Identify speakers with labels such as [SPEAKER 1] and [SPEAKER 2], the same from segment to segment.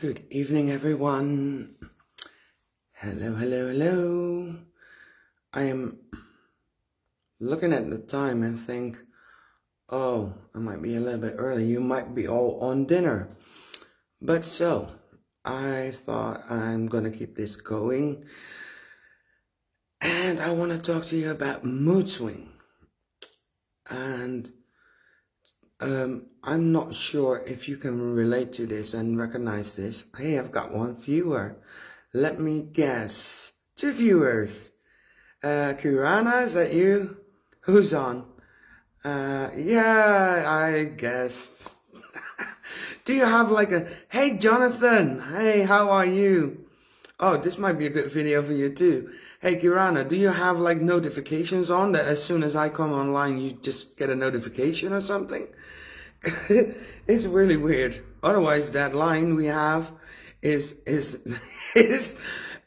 [SPEAKER 1] Good evening, everyone. Hello, hello, hello. I am looking at the time and think, oh, I might be a little bit early. You might be all on dinner. But so, I thought I'm going to keep this going. And I want to talk to you about Moodswing. And I'm not sure if you can relate to this and recognize this. Hey, I've got one viewer. Let me guess. 2 viewers. Kirana, is that you? Who's on? Yeah, I guessed. Do you have like hey Jonathan, hey, how are you? Oh, this might be a good video for you too. Hey Kirana, do you have like notifications on that as soon as I come online, you just get a notification or something? It's really weird. Otherwise, that line we have is is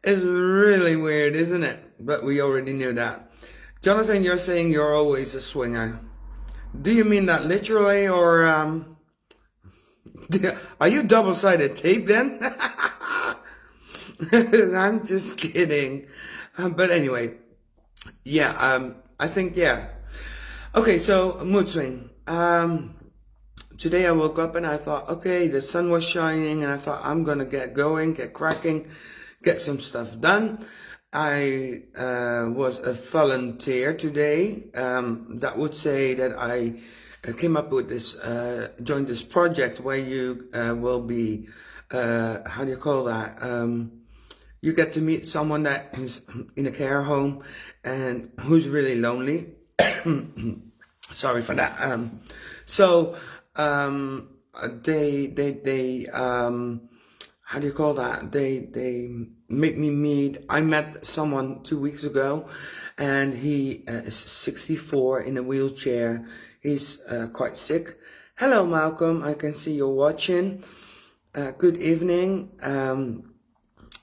[SPEAKER 1] really weird, isn't it? But we already knew that. Jonathan, you're saying you're always a swinger. Do you mean that literally, or are you double-sided tape then? I'm just kidding. But anyway, yeah. I think yeah. Okay, so mood swing. Today I woke up and I thought, okay, the sun was shining and I thought I'm gonna get going, get cracking, get some stuff done. I was a volunteer today. That would say that I came up with this, joined this project where you will be, how do you call that? You get to meet someone that is in a care home and who's really lonely. Sorry for that. They how do you call that? They make me meet. I met someone 2 weeks ago, and he is 64 in a wheelchair. He's quite sick. Hello, Malcolm. I can see you're watching. Good evening.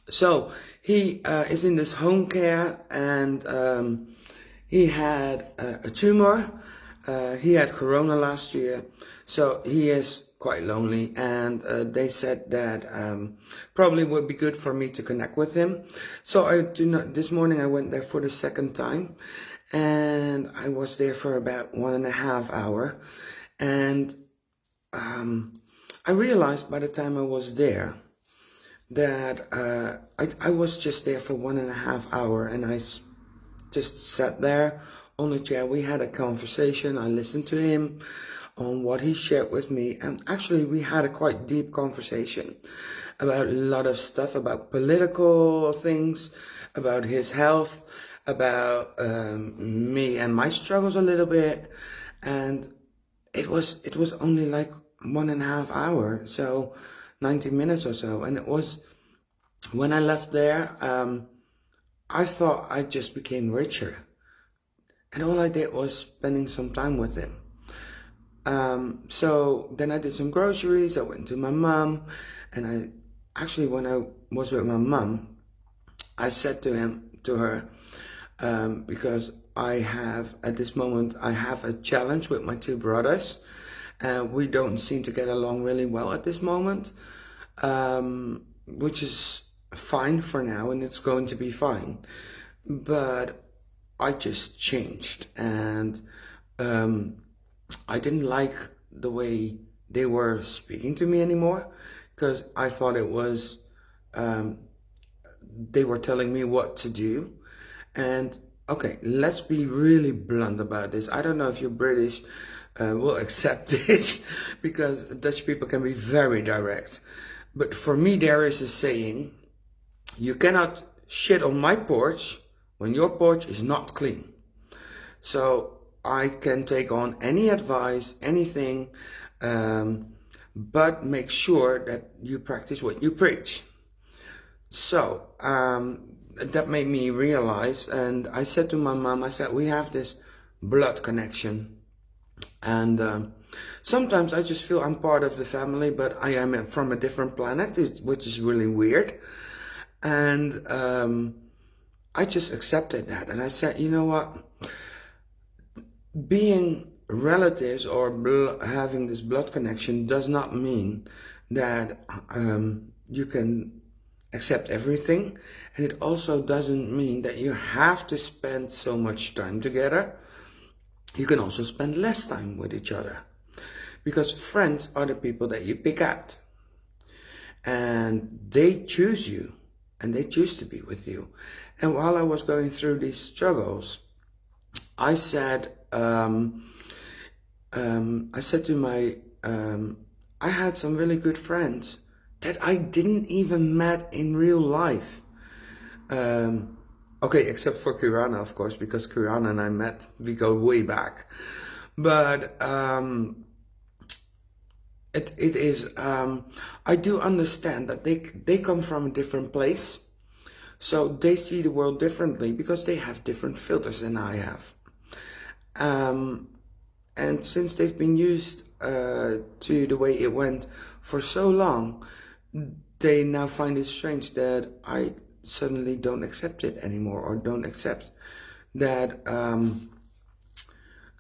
[SPEAKER 1] So he is in this home care, and he had a tumor. He had corona last year, so he is quite lonely, and they said that probably would be good for me to connect with him. So this morning I went there for the second time, and I was there for about 1.5 hours, and I realized by the time I was there that I was just there for 1.5 hours, and I just sat there on the chair. We had a conversation. I listened to him on what he shared with me, and actually we had a quite deep conversation about a lot of stuff, about political things, about his health, about me and my struggles a little bit. And it was only like 1.5 hours, so 90 minutes or so. And it was, when I left there, I thought I just became richer, and all I did was spending some time with him. So then I did some groceries. I went to my mom, and when I was with my mom, I said to her, because I have, at this moment, I have a challenge with my 2 brothers. We don't seem to get along really well at this moment, which is fine for now, and it's going to be fine. But I just changed, and I didn't like the way they were speaking to me anymore, because I thought it was, they were telling me what to do. And okay, let's be really blunt about this. I don't know if you're British will accept this, because Dutch people can be very direct. But for me, there is a saying, you cannot shit on my porch when your porch is not clean. So I can take on any advice, anything, but make sure that you practice what you preach. So that made me realize, and I said to my mom, I said, we have this blood connection. And sometimes I just feel I'm part of the family, but I am from a different planet, which is really weird. And I just accepted that. And I said, you know what? Being relatives or having this blood connection does not mean that you can accept everything, and it also doesn't mean that you have to spend so much time together. You can also spend less time with each other, because friends are the people that you pick out, and they choose you, and they choose to be with you. And while I was going through these struggles, I said to my I had some really good friends that I didn't even met in real life. Okay, except for Kirana, of course, because Kirana and I met, we go way back. But it is, I do understand that they come from a different place. So they see the world differently because they have different filters than I have. And since they've been used to the way it went for so long, they now find it strange that I suddenly don't accept it anymore, or don't accept that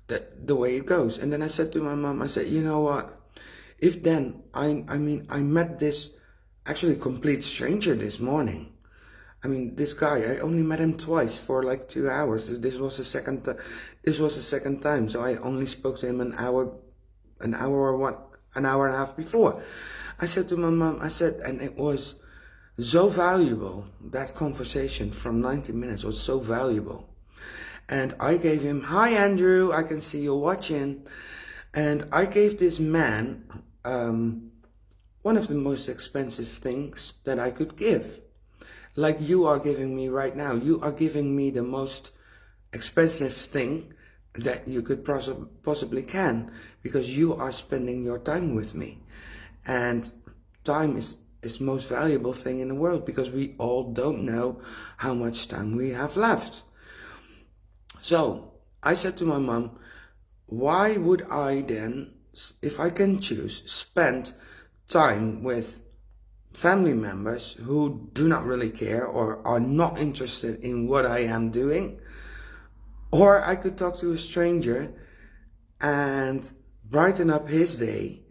[SPEAKER 1] that the way it goes. And then I said to my mom, I said, you know what? If then I met this actually complete stranger this morning. I mean, this guy, I only met him twice for like 2 hours. This was the second time. So I only spoke to him an hour and a half before. I said to my mom, I said, and it was so valuable. That conversation from 90 minutes was so valuable. And I gave him, hi Andrew, I can see you're watching. And I gave this man one of the most expensive things that I could give. Like you are giving me right now. You are giving me the most expensive thing that you could possibly can, because you are spending your time with me. And time is the most valuable thing in the world, because we all don't know how much time we have left. So I said to my mom, why would I then, if I can choose, spend time with family members who do not really care or are not interested in what I am doing? Or I could talk to a stranger and brighten up his day,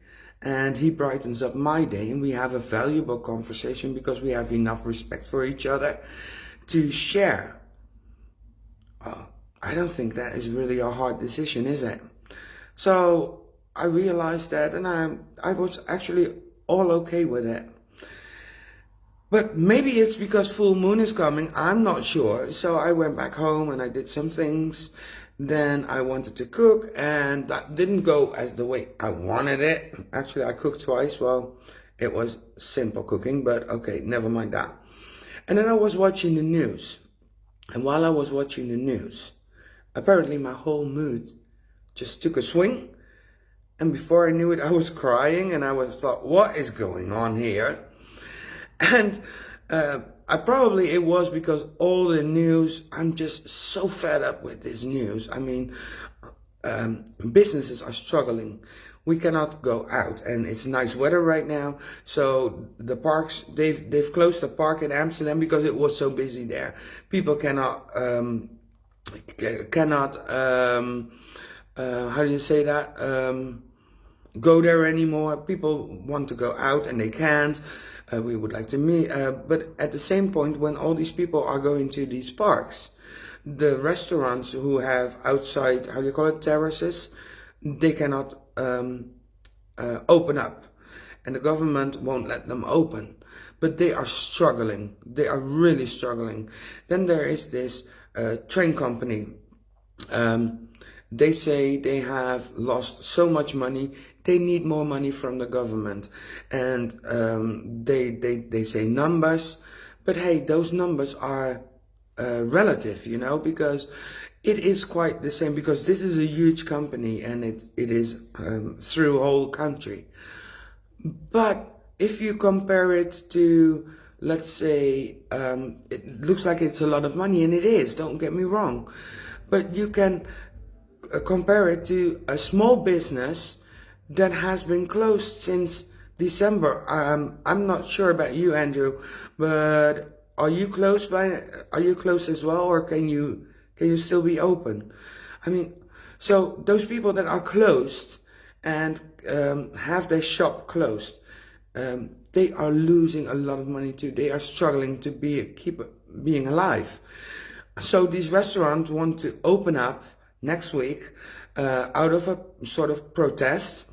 [SPEAKER 1] and he brightens up my day, and we have a valuable conversation because we have enough respect for each other to share. I don't think that is really a hard decision, is it? So I realized that, and I was actually all okay with it. But maybe it's because full moon is coming, I'm not sure. So I went back home and I did some things. Then I wanted to cook, and that didn't go as the way I wanted it. Actually, I cooked twice. Well, it was simple cooking, but okay, never mind that. And then I was watching the news. And while I was watching the news, apparently my whole mood just took a swing. And before I knew it, I was crying, and I thought, what is going on here? And it was because all the news, I'm just so fed up with this news. I mean, businesses are struggling. We cannot go out, and it's nice weather right now. So the parks, they've closed the park in Amsterdam because it was so busy there. People cannot how do you say that? Go there anymore. People want to go out and they can't. We would like to meet, but at the same point, when all these people are going to these parks, the restaurants who have outside, how do you call it, terraces, they cannot open up, and the government won't let them open. But they are struggling. They are really struggling. Then there is this train company. They say they have lost so much money. They need more money from the government, and they say numbers, but hey, those numbers are relative, you know, because it is quite the same, because this is a huge company, and it is through a whole country. But if you compare it to, let's say, it looks like it's a lot of money, and it is, don't get me wrong, but you can compare it to a small business that has been closed since December. I'm not sure about you, Andrew, but are you closed as well, or can you still be open? I mean, so those people that are closed and have their shop closed, they are losing a lot of money too. They are struggling to keep being alive. So these restaurants want to open up next week out of a sort of protest,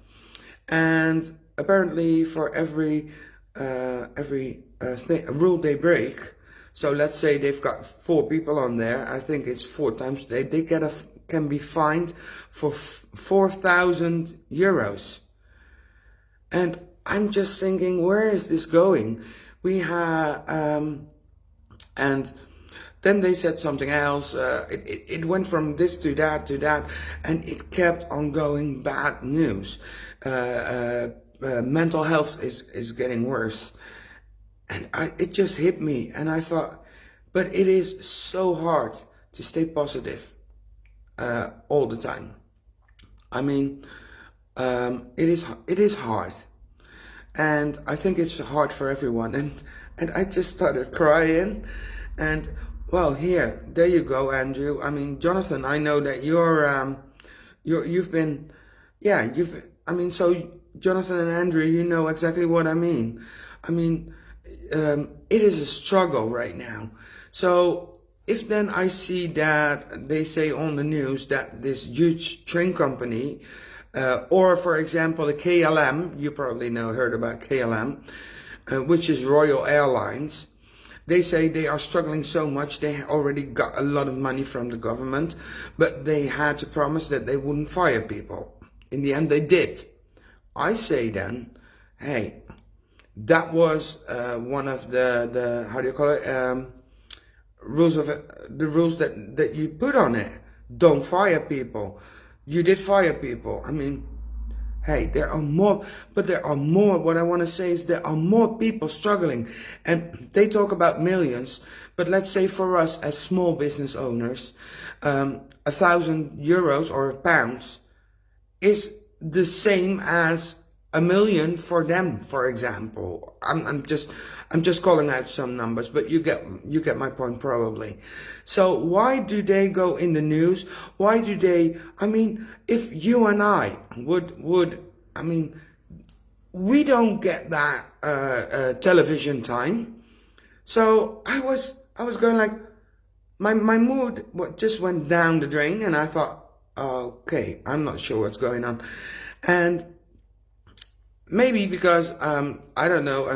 [SPEAKER 1] and apparently for every rule they break. So let's say they've got 4 people on there. I think it's 4 times they can be fined for 4,000 euros. And I'm just thinking, where is this going? We have, and then they said something else. It went from this to that, and it kept on going. Bad news. Mental health is getting worse. And it just hit me, and I thought, but it is so hard to stay positive all the time. I mean, it is hard, and I think it's hard for everyone. And I just started crying, and well, there you go, Andrew. I mean, Jonathan, I know that you've been, yeah, so Jonathan and Andrew, you know exactly what I mean. I mean, it is a struggle right now. So if then I see that they say on the news that this huge train company, or for example the KLM, you probably heard about KLM, which is Royal Airlines, they say they are struggling so much. They already got a lot of money from the government, but they had to promise that they wouldn't fire people. In the end, they did. I say then, hey, that was one of the how do you call it, rules that you put on it. Don't fire people. You did fire people. I mean, hey, there are more, what I want to say is there are more people struggling, and they talk about millions, but let's say for us as small business owners, 1,000 euros or pounds is the same as a million for them, for example. I'm just calling out some numbers, but you get my point probably. So why do they go in the news? Why do they? I mean, if you and I would I mean, we don't get that television time. So I was going like, my mood just went down the drain, and I thought, okay, I'm not sure what's going on, and maybe because I don't know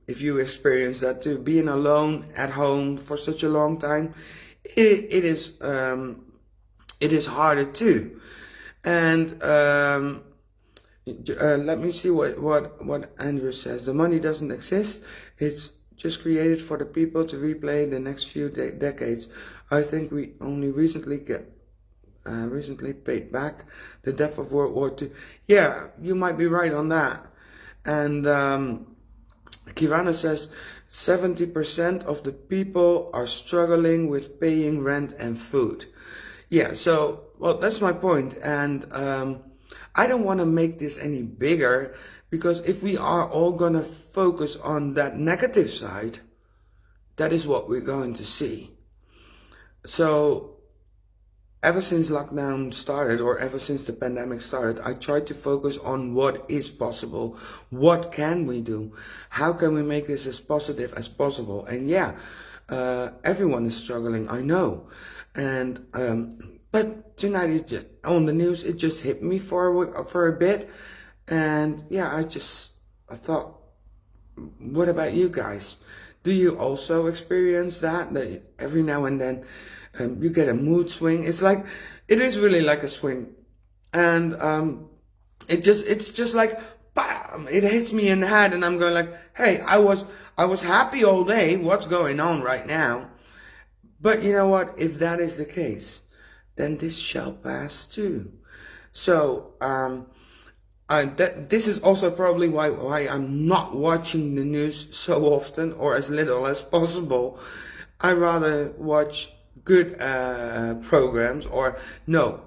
[SPEAKER 1] if you experience that too, being alone at home for such a long time, it is harder too. And let me see what Andrew says. The money doesn't exist. It's just created for the people to replay the next few decades. I think we only recently paid back the debt of World War II. Yeah, you might be right on that. And Kirana says 70% of the people are struggling with paying rent and food. Yeah, so, well, that's my point. And I don't want to make this any bigger, because if we are all going to focus on that negative side, that is what we're going to see. So ever since lockdown started, or ever since the pandemic started, I tried to focus on what is possible. What can we do? How can we make this as positive as possible? And yeah, everyone is struggling, I know. And but tonight on the news, it just hit me for a bit. And yeah, I thought, what about you guys? Do you also experience that every now and then you get a mood swing? It is really like a swing, and it's just like, bam, it hits me in the head, and I'm going like, hey, I was happy all day. What's going on right now? But you know what? If that is the case, then this shall pass too. So this is also probably why I'm not watching the news so often, or as little as possible. I rather watch good programs, or no,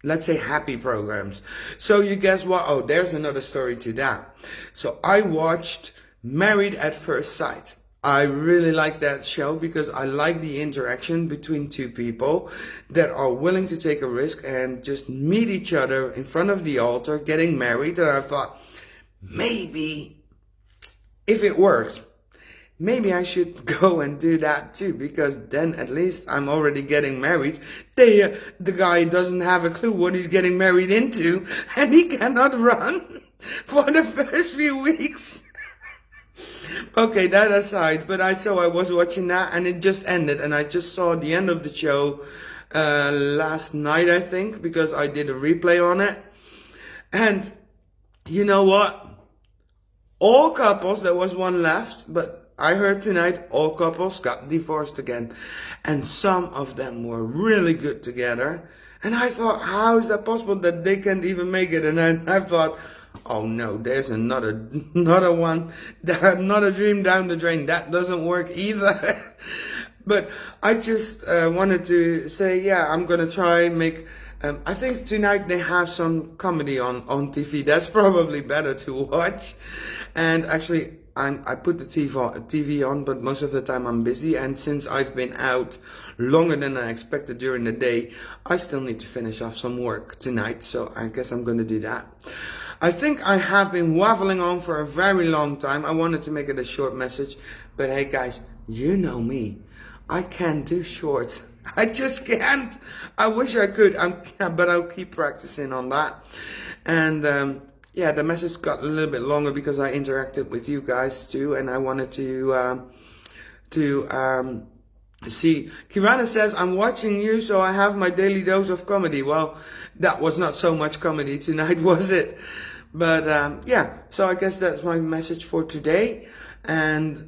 [SPEAKER 1] let's say happy programs. So you guess what? Oh, there's another story to that. So I watched Married at First Sight. I really like that show because I like the interaction between two people that are willing to take a risk and just meet each other in front of the altar, getting married. And I thought, maybe if it works, maybe I should go and do that too, because then at least I'm already getting married. The guy doesn't have a clue what he's getting married into, and he cannot run for the first few weeks. Okay, that aside, but I was watching that and it just ended, and I just saw the end of the show last night, I think, because I did a replay on it. And you know what? All couples, there was one left, but I heard tonight all couples got divorced again. And some of them were really good together. And I thought, how is that possible that they can't even make it? And then I thought, oh no, there's another one, another dream down the drain. That doesn't work either. But I just wanted to say, yeah, I'm going to try and make, I think tonight they have some comedy on TV. That's probably better to watch. And actually, I put the TV on, but most of the time I'm busy. And since I've been out longer than I expected during the day, I still need to finish off some work tonight. So I guess I'm going to do that. I think I have been waffling on for a very long time. I wanted to make it a short message. But hey guys, you know me. I can't do shorts. I just can't. I wish I could, but I'll keep practicing on that. And yeah, the message got a little bit longer because I interacted with you guys too, and I wanted to see. Kirana says, I'm watching you, so I have my daily dose of comedy. Well, that was not so much comedy tonight, was it? But yeah, so I guess that's my message for today. And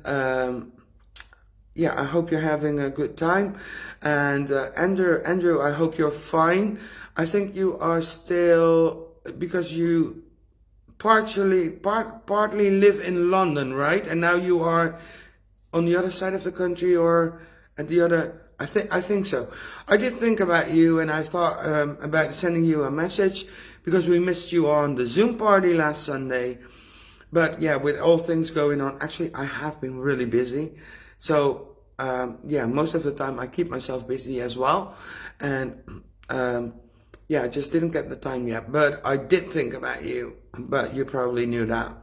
[SPEAKER 1] yeah, I hope you're having a good time. And Andrew, I hope you're fine. I think you are still, because you partly live in London, right? And now you are on the other side of the country, or at the other. I think so. I did think about you, and I thought about sending you a message because we missed you on the Zoom party last Sunday. But yeah, with all things going on, actually I have been really busy. So yeah, most of the time I keep myself busy as well. And yeah, I just didn't get the time yet. But I did think about you, but you probably knew that.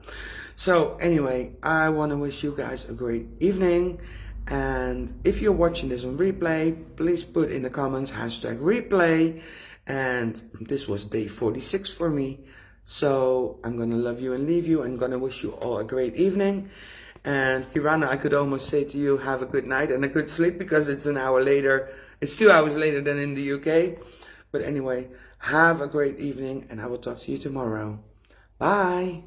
[SPEAKER 1] So anyway, I want to wish you guys a great evening. And if you're watching this on replay, please put in the comments #replay. And this was day 46 for me. So I'm going to love you and leave you. I'm going to wish you all a great evening. And Kirana, I could almost say to you, have a good night and a good sleep, because it's an hour later. It's 2 hours later than in the UK. But anyway, have a great evening, and I will talk to you tomorrow. Bye.